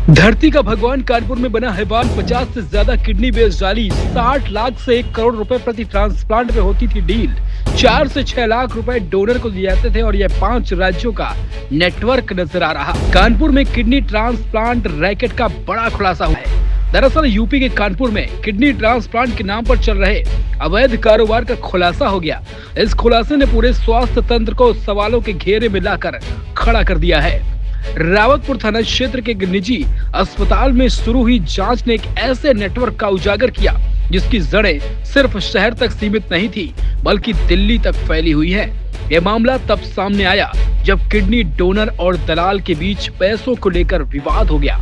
धरती का भगवान कानपुर में बना हैवान 50 से ज्यादा किडनी बेच जाली। 60 लाख से 1 करोड़ रुपए प्रति ट्रांसप्लांट में होती थी डील। 4 से 6 लाख रुपए डोनर को दिए जाते थे और यह 5 राज्यों का नेटवर्क नजर आ रहा। कानपुर में किडनी ट्रांसप्लांट रैकेट का बड़ा खुलासा हुआ है। दरअसल यूपी के कानपुर में किडनी ट्रांसप्लांट के नाम पर चल रहे अवैध कारोबार का खुलासा हो गया। इस खुलासे ने पूरे स्वास्थ्य तंत्र को सवालों के घेरे में लाकर खड़ा कर दिया है। रावतपुर थाना क्षेत्र के एक निजी अस्पताल में शुरू हुई जांच ने एक ऐसे नेटवर्क का उजागर किया जिसकी जड़ें सिर्फ शहर तक सीमित नहीं थी बल्कि दिल्ली तक फैली हुई है। यह मामला तब सामने आया जब किडनी डोनर और दलाल के बीच पैसों को लेकर विवाद हो गया।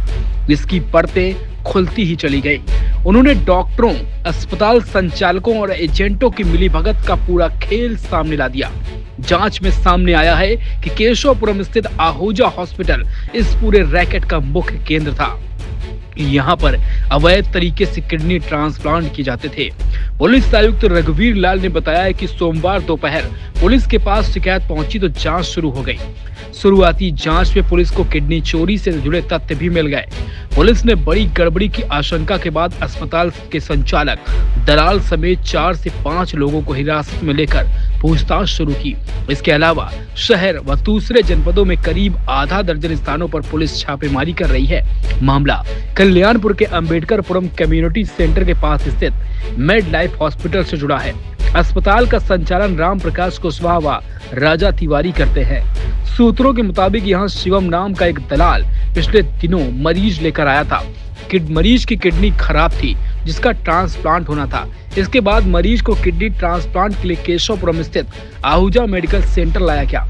इसकी परतें खुलती ही चली गई। उन्होंने डॉक्टरों, अस्पताल संचालकों और एजेंटों की मिलीभगत का पूरा खेल सामने ला दिया। जांच में सामने आया है कि केशवपुरम स्थित आहूजा हॉस्पिटल इस पूरे रैकेट का मुख्य केंद्र था। यहाँ पर अवैध तरीके से किडनी ट्रांसप्लांट किए जाते थे। पुलिस आयुक्त रघुवीर लाल ने बताया कि सोमवार दोपहर पुलिस के पास शिकायत पहुंची तो जांच शुरू हो गई। शुरुआती जांच में पुलिस को किडनी चोरी से जुड़े तथ्य भी मिल गए। पुलिस ने बड़ी गड़बड़ी की आशंका के बाद अस्पताल के संचालक, दलाल समेत 4 से 5 लोगों को हिरासत में लेकर पूछताछ शुरू की। इसके अलावा शहर व दूसरे जनपदों में करीब आधा दर्जन स्थानों पर पुलिस छापेमारी कर रही है। मामला कल्याणपुर के अंबेडकरपुरम कम्युनिटी सेंटर के पास स्थित मेड लाइफ हॉस्पिटल से जुड़ा है। अस्पताल का संचालन राम प्रकाश कुशवाहा व राजा तिवारी करते हैं। सूत्रों के मुताबिक यहाँ शिवम नाम का एक दलाल पिछले दिनों मरीज लेकर आया था। मरीज की किडनी खराब थी जिसका ट्रांसप्लांट होना था। इसके बाद मरीज को किडनी ट्रांसप्लांट के लिए केशवपुरम स्थित आहूजा मेडिकल सेंटर लाया गया,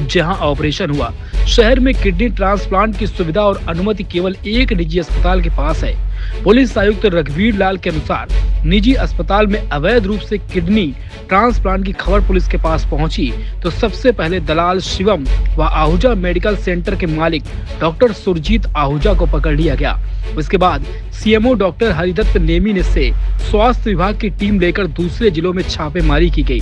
जहां ऑपरेशन हुआ। शहर में किडनी ट्रांसप्लांट की सुविधा और अनुमति केवल एक निजी अस्पताल के पास है। पुलिस आयुक्त रघुवीर लाल के अनुसार निजी अस्पताल में अवैध रूप से किडनी ट्रांसप्लांट की खबर पुलिस के पास पहुंची तो सबसे पहले दलाल शिवम व आहूजा मेडिकल सेंटर के मालिक डॉक्टर सुरजीत आहूजा को पकड़ लिया गया। उसके बाद सीएमओ डॉक्टर हरिदत्त नेमी ने से स्वास्थ्य विभाग की टीम लेकर दूसरे जिलों में छापेमारी की गई।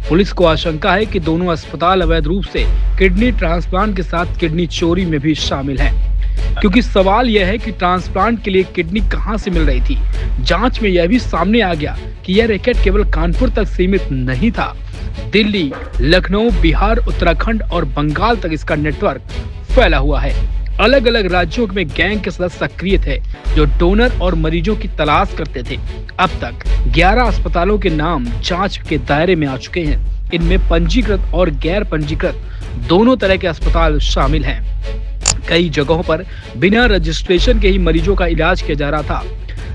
पुलिस को आशंका है कि दोनों अस्पताल अवैध रूप से किडनी ट्रांसप्लांट के साथ किडनी चोरी में भी शामिल हैं, क्योंकि सवाल यह है कि ट्रांसप्लांट के लिए किडनी कहां से मिल रही थी। जांच में यह भी सामने आ गया कि यह रैकेट केवल कानपुर तक सीमित नहीं था। दिल्ली, लखनऊ, बिहार, उत्तराखंड और बंगाल तक इसका नेटवर्क फैला हुआ है। अलग अलग राज्यों में गैंग के सदस्य सक्रिय थे जो डोनर और मरीजों की तलाश करते थे। अब तक 11 अस्पतालों के नाम जांच के दायरे में आ चुके हैं। इनमें पंजीकृत और गैर पंजीकृत दोनों तरह के अस्पताल शामिल हैं। कई जगहों पर बिना रजिस्ट्रेशन के ही मरीजों का इलाज किया जा रहा था।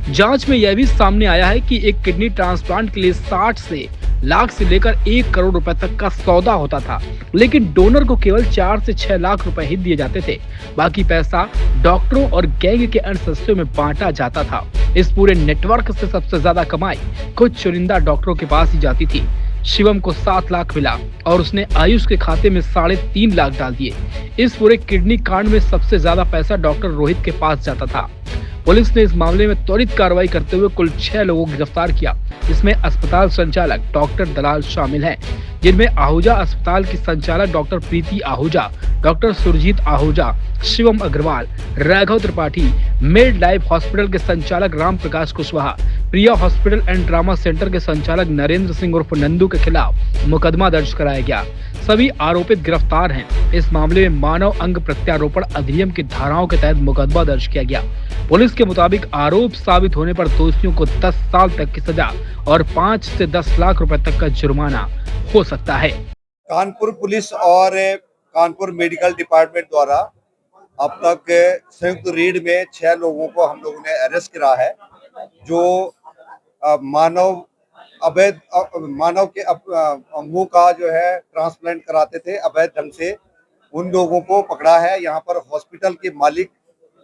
जांच में यह भी सामने आया है कि एक किडनी ट्रांसप्लांट के लिए 60 लाख से लेकर 1 करोड़ रुपए तक का सौदा होता था, लेकिन डोनर को केवल 4 से 6 लाख रुपए ही दिए जाते थे। बाकी पैसा डॉक्टरों और गैंग के अन्य सदस्यों में बांटा जाता था। इस पूरे नेटवर्क से सबसे ज्यादा कमाई कुछ चुनिंदा डॉक्टरों के पास ही जाती थी। शिवम को 7 लाख मिला और उसने आयुष के खाते में 3.5 लाख डाल दिए। इस पूरे किडनी कांड में सबसे ज्यादा पैसा डॉक्टर रोहित के पास जाता था। पुलिस ने इस मामले में त्वरित कार्रवाई करते हुए कुल 6 लोगों को गिरफ्तार किया, जिसमें अस्पताल संचालक डॉक्टर दलाल शामिल हैं, जिनमें आहूजा अस्पताल की संचालक doctor Preeti Ahuja, doctor Surjeet Ahuja, Shivam Agarwal, Raghav Tripathi, Med Life hospital के संचालक Ram Prakash Kushwaha, Priya hospital and trauma centre के संचालक नरेंद्र सिंह उर्फ नंदू के खिलाफ मुकदमा दर्ज कराया गया। सभी आरोपित गिरफ्तार हैं। इस मामले में मानव अंग प्रत्यारोपण अधिनियम की धाराओं के तहत मुकदमा दर्ज किया गया। पुलिस के मुताबिक आरोप साबित होने पर दोषियों को 10 साल तक की सजा और 5 से 10 लाख रुपए तक का जुर्माना हो सकता है। कानपुर पुलिस और कानपुर मेडिकल डिपार्टमेंट द्वारा अब तक संयुक्त रेड में 6 लोगों को हम लोगों ने अरेस्ट करा है, जो मानव के अंगों का जो है ट्रांसप्लांट कराते थे अवैध ढंग से। उन लोगों को पकड़ा है। यहाँ पर हॉस्पिटल के मालिक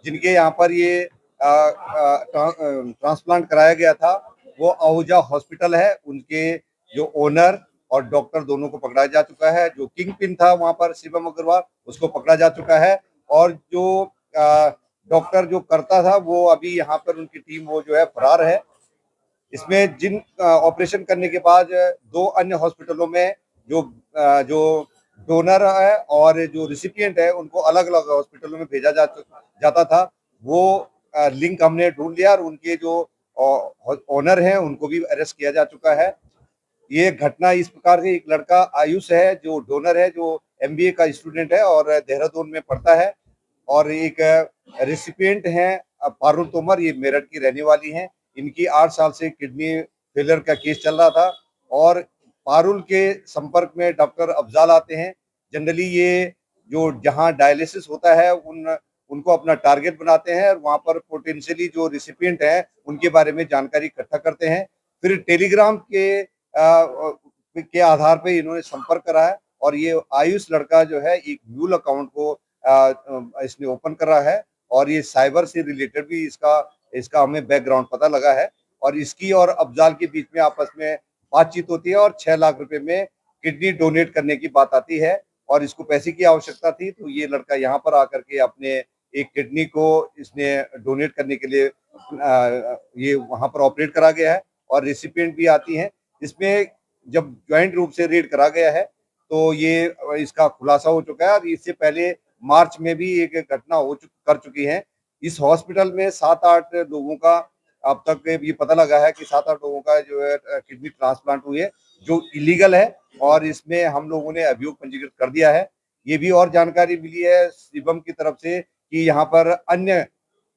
जिनके यहाँ पर ये ट्रांसप्लांट कराया गया था वो आहूजा हॉस्पिटल है। उनके जो ओनर और डॉक्टर दोनों को पकड़ा जा चुका है। जो किंग पिन था वहां पर शिवम अग्रवाल, उसको पकड़ा जा चुका है। और जो डॉक्टर जो करता था वो अभी यहाँ पर उनकी टीम वो जो है फरार है। इसमें जिन ऑपरेशन करने के बाद 2 अन्य हॉस्पिटलों में जो डोनर है और जो रिसिपिएंट है उनको अलग अलग हॉस्पिटलों में भेजा जाता था। वो लिंक हमने ढूंढ लिया और उनके जो ओनर हैं उनको भी अरेस्ट किया जा चुका है। ये घटना इस प्रकार से, एक लड़का आयुष है जो डोनर है, जो एमबीए का स्टूडेंट है और देहरादून में पढ़ता है, और एक रेसिपिएंट है पारुल तोमर, ये मेरठ की रहने वाली हैं। इनकी 8 साल से किडनी फेलियर का केस चल रहा था और पारुल के संपर्क में डॉक्टर अफजाल आते हैं। जनरली ये जो जहां डायलिसिस होता है उनको अपना टारगेट बनाते हैं और वहां पर पोटेंशियली जो रिसिपिएंट है उनके बारे में जानकारी इकट्ठा करते हैं। फिर टेलीग्राम के आधार पे इन्होंने संपर्क करा है और ये आयुष लड़का जो है एक म्यूल अकाउंट को इसने ओपन करा है और ये साइबर से रिलेटेड भी इसका हमें बैकग्राउंड पता लगा है और इसकी और अफजाल के बीच में आपस में बातचीत होती है और 6 लाख रुपए में किडनी डोनेट करने की बात आती है और इसको पैसे की आवश्यकता थी, तो ये लड़का यहाँ पर आकर के अपने एक किडनी को इसने डोनेट करने के लिए ये वहां पर ऑपरेट करा गया है और रेसिपिएंट भी आती हैं। इसमें जब ज्वाइंट रूप से रेड करा गया है तो ये इसका खुलासा हो चुका है और इससे पहले मार्च में भी एक घटना कर चुकी है। इस हॉस्पिटल में 7-8 लोगों का अब तक ये पता लगा है कि 7-8 लोगों का जो है किडनी ट्रांसप्लांट हुई है, जो इलीगल है और इसमें हम लोगों ने अभियोग पंजीकृत कर दिया है। ये भी और जानकारी मिली है शिवम की तरफ से कि यहाँ पर अन्य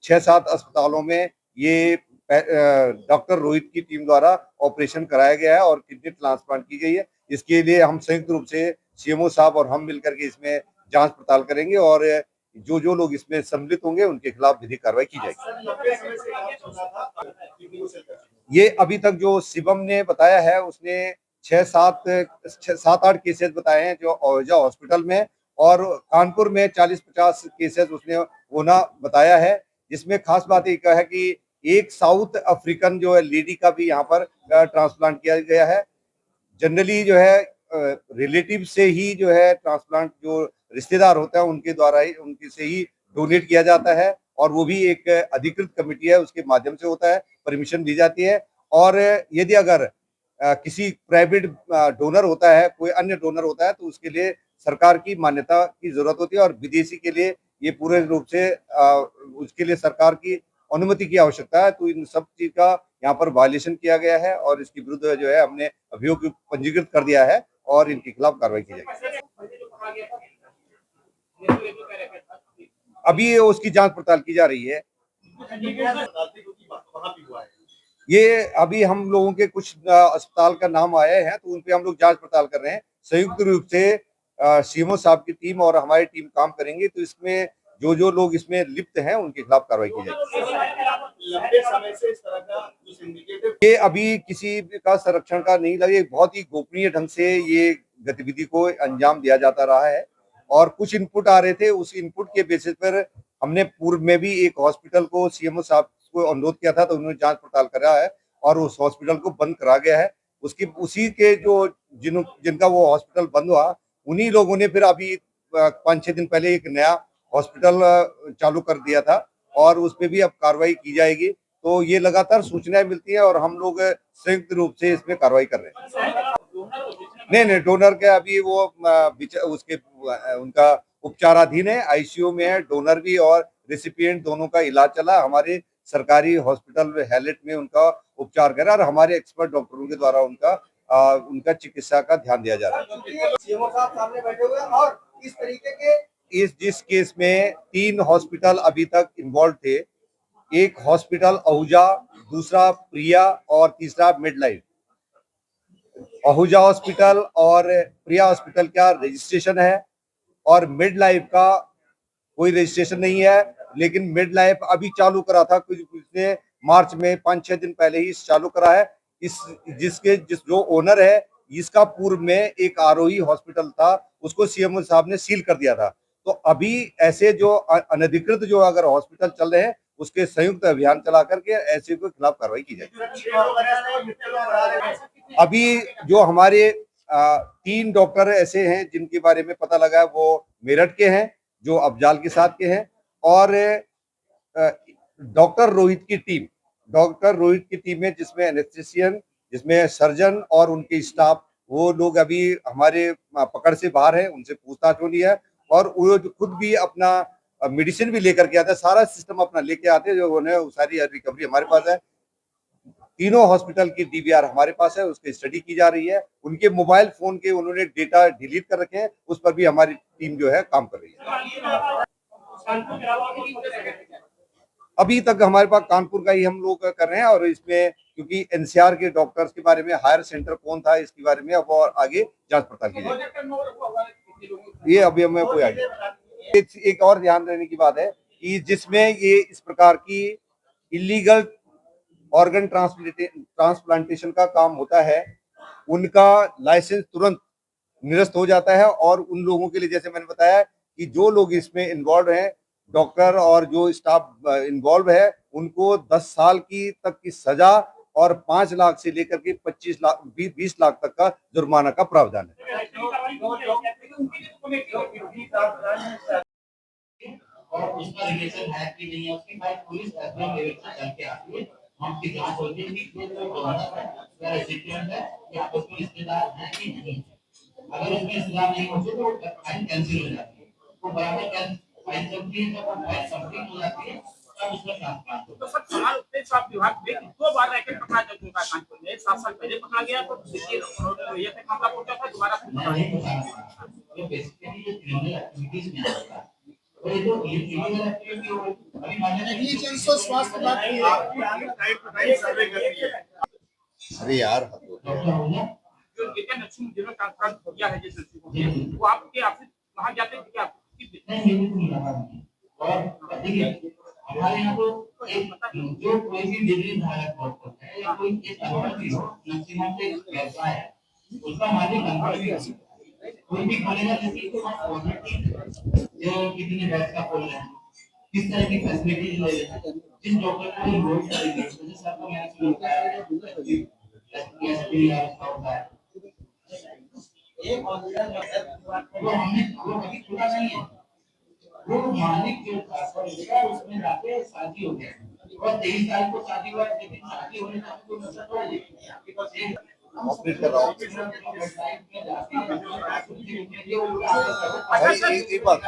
6-7 अस्पतालों में ये डॉक्टर रोहित की टीम द्वारा ऑपरेशन कराया गया है और किडनी ट्रांसप्लांट की गई है। इसके लिए हम संयुक्त रूप से सीएमओ साहब और हम मिलकर के इसमें जांच पड़ताल करेंगे और जो लोग इसमें सम्मिलित होंगे उनके खिलाफ विधिक कार्रवाई की जाएगी। ये अभी तक जो शिवम ने बताया है उसने 7-8 केसेस बताए हैं जो ओजा हॉस्पिटल में और कानपुर में 40-50 केसेस उसने होना बताया है। जिसमें खास बात एक है कि एक साउथ अफ्रीकन जो है लेडी का भी यहाँ पर ट्रांसप्लांट किया गया है। जनरली जो है रिलेटिव से ही जो है ट्रांसप्लांट जो रिश्तेदार होता है उनके द्वारा ही उनके से ही डोनेट किया जाता है और वो भी एक अधिकृत कमेटी है उसके माध्यम से होता है, परमिशन दी जाती है। और यदि अगर किसी प्राइवेट डोनर होता है, कोई अन्य डोनर होता है तो उसके लिए सरकार की मान्यता की जरूरत होती है और विदेशी के लिए ये पूरे रूप से उसके लिए सरकार की अनुमति की आवश्यकता है। तो इन सब चीज का यहाँ पर वायलेशन किया गया है और इसके विरुद्ध जो है हमने अभियोग पंजीकृत कर दिया है और इनके खिलाफ कार्रवाई की जाएगी। अभी उसकी जांच पड़ताल की जा रही है। ये अभी हम लोगों के कुछ अस्पताल का नाम आए हैं तो उन पे हम लोग जांच पड़ताल कर रहे हैं। संयुक्त रूप से सीएमओ साहब की टीम और हमारी टीम काम करेंगे तो इसमें जो लोग इसमें लिप्त हैं उनके खिलाफ कार्रवाई की जाएगी। लंबे समय से इस तरह का जो सिंडिकेट ये अभी किसी का संरक्षण का नहीं लगे, बहुत ही गोपनीय ढंग से ये गतिविधि को अंजाम दिया जाता रहा है और कुछ इनपुट आ रहे थे, उस इनपुट के बेसिस पर हमने पूर्व में भी एक हॉस्पिटल को सीएमओ साहब को अनुरोध किया था तो उन्होंने जांच पड़ताल करा है और उस हॉस्पिटल को बंद करा गया है। उसी के जो जिनका वो हॉस्पिटल बंद हुआ उन्हीं लोगों ने फिर अभी 5-6 दिन पहले एक नया हॉस्पिटल चालू कर दिया था और उस पे भी अब कार्रवाई की जाएगी। तो ये लगातार सूचनाएं मिलती है और हम लोग संयुक्त रूप से इसमें कार्रवाई कर रहे हैं। नहीं, डोनर के अभी वो उसके उनका उपचाराधीन है, आईसीयू में है। डोनर भी और रेसिपिएंट दोनों का इलाज चला, हमारे सरकारी हॉस्पिटल हैलेट में उनका उपचार करा और हमारे एक्सपर्ट डॉक्टरों के द्वारा उनका चिकित्सा का ध्यान दिया जा रहा है। सीएमओ साहब सामने बैठे हुए और इस तरीके के जिस केस में 3 हॉस्पिटल अभी तक इन्वॉल्व थे, एक हॉस्पिटल आहूजा, दूसरा प्रिया और तीसरा मिडलाइफ। आहूजा हॉस्पिटल और प्रिया हॉस्पिटल का रजिस्ट्रेशन है और मिडलाइफ का कोई रजिस्ट्रेशन नहीं है, लेकिन मिडलाइफ अभी चालू करा था पिछले मार्च में 5-6 दिन पहले ही चालू करा है। जो ओनर है इसका पूर्व में एक आरोही हॉस्पिटल था, उसको सीएमओ साहब ने सील कर दिया था। तो अभी ऐसे जो अनधिकृत जो अगर हॉस्पिटल चल रहे हैं उसके संयुक्त अभियान चला करके ऐसे के खिलाफ कार्रवाई की जाएगी। अभी जो हमारे 3 डॉक्टर ऐसे हैं जिनके बारे में पता लगा है वो मेरठ के हैं, जो अफजाल के साथ के हैं और डॉक्टर रोहित की टीम है जिसमें एनेस्थेसियन, जिसमें सर्जन और उनके स्टाफ, वो लोग अभी हमारे पकड़ से बाहर है, उनसे पूछताछ हो रही है और वो खुद भी अपना मेडिसिन भी लेकर के आते हैं, सारा सिस्टम अपना लेके आते हैं, जो उन्हें सारी रिकवरी हमारे पास है। तीनों हॉस्पिटल की डीवीआर हमारे पास है, उसकी स्टडी की जा रही है। उनके मोबाइल फोन के उन्होंने डेटा डिलीट कर रखे हैं, उस पर भी हमारी टीम जो है काम कर रही है। अभी तक हमारे पास कानपुर का ही हम लोग कर रहे हैं, और इसमें क्योंकि एनसीआर के डॉक्टर्स के बारे में, हायर सेंटर कौन था इसके बारे में अब और आगे जांच पड़ताल की जाएगी। ये अभी हमें कोई आइडिया। एक और ध्यान देने की बात है कि जिसमें ये इस प्रकार की इलीगल ऑर्गन ट्रांसप्लांटेशन का काम होता है, उनका लाइसेंस तुरंत निरस्त हो जाता है। और उन लोगों के लिए, जैसे मैंने बताया कि जो लोग इसमें इन्वॉल्व हैं, डॉक्टर और जो स्टाफ इन्वॉल्व है, उनको 10 साल की तक की सजा और 5 लाख से लेकर के 25 लाख 20 लाख तक का जुर्माना का प्रावधान है। और उसका रिलेशन है कि नहीं है, उसकी बात पुलिस लेवल से करके आती है। हम की जांच होती है कि ये जो दोनों रेसिपिएंट है या आपस में रिश्तेदार हैं कि नहीं। अगर उसमें रिश्तेदार नहीं होते तो फाइल कैंसिल हो जाती है। तो बराबर फाइल जब भी फाइल कंप्लीट हो जाती है तब उसका ट्रांसप्लांट होता है। तो सब सवाल उठते हैं, सब विभाग में 2 बार रैकेट पकड़ा जा चुका है कानपुर में। 7 साल पहले पकड़ा गया तो ये पे मामला पूछा था, दोबारा पकड़ा गया। तो बेसिकली ये क्रिमिनल एक्टिविटीज में आता है। और ये जो क्रिमिनल एक्टिविटी हो अभी मान्यता नेग्लिजेंस और स्वास्थ्य बात की टाइप टू टाइप सर्वे करती है। अरे यार, डॉक्टर हो ना जो कितने नक्शे जिन्होंने ट्रांसप्लांट हो गया है, जैसे वो आपके ऑफिस वहां जाते हैं क्या? नहीं, मेरे को नहीं लगा। और देखिए हमारे यहाँ तो एक जो कोई भी डिग्री धारक होता है या कोई एक अनुभवी हो, मैक्सिमम से व्यवसाय है, उसका मालिक अनुभवी है। कोई भी खोलेगा जैसे तो हम ऑलरेडी जो कितने बैच का खोल रहे हैं, किस तरह की फैसिलिटीज ले रहे हैं, जिस डॉक्टर को इन्वॉल्व करेंगे, जैसे सबको मैंने सुना है एसपी होता है। एक वो हमने वो कभी खुला नहीं है। वो मालिक जो था उसमें जाके शादी हो गया और 23 साल को शादी हुआ, लेकिन शादी होने का कोई मतलब तो नहीं आपके पास एक ऑपरेट कर रहा हूँ। एक बात